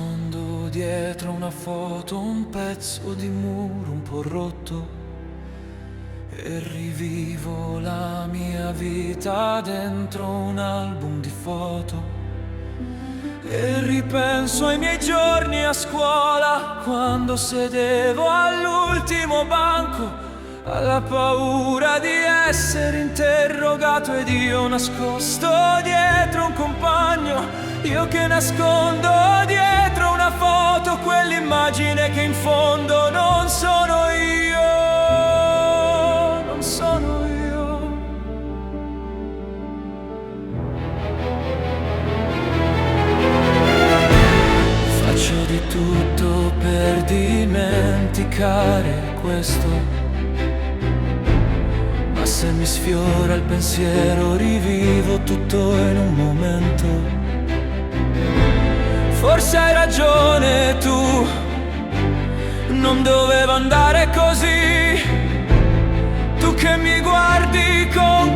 nascondo dietro una foto, un pezzo di muro un po' rotto, e rivivo la mia vita dentro un album di foto. E ripenso ai miei giorni a scuola, quando sedevo all'ultimo banco, alla paura di essere interrogato ed io nascosto dietro un compagno. Io che nascondo dietro una foto, quell'immagine che in fondo non sono io, non sono io. Faccio di tutto per dimenticare questo, ma se mi sfiora il pensiero rivivo tutto in un momento. Forse hai ragione tu, non doveva andare così. Tu che mi guardi con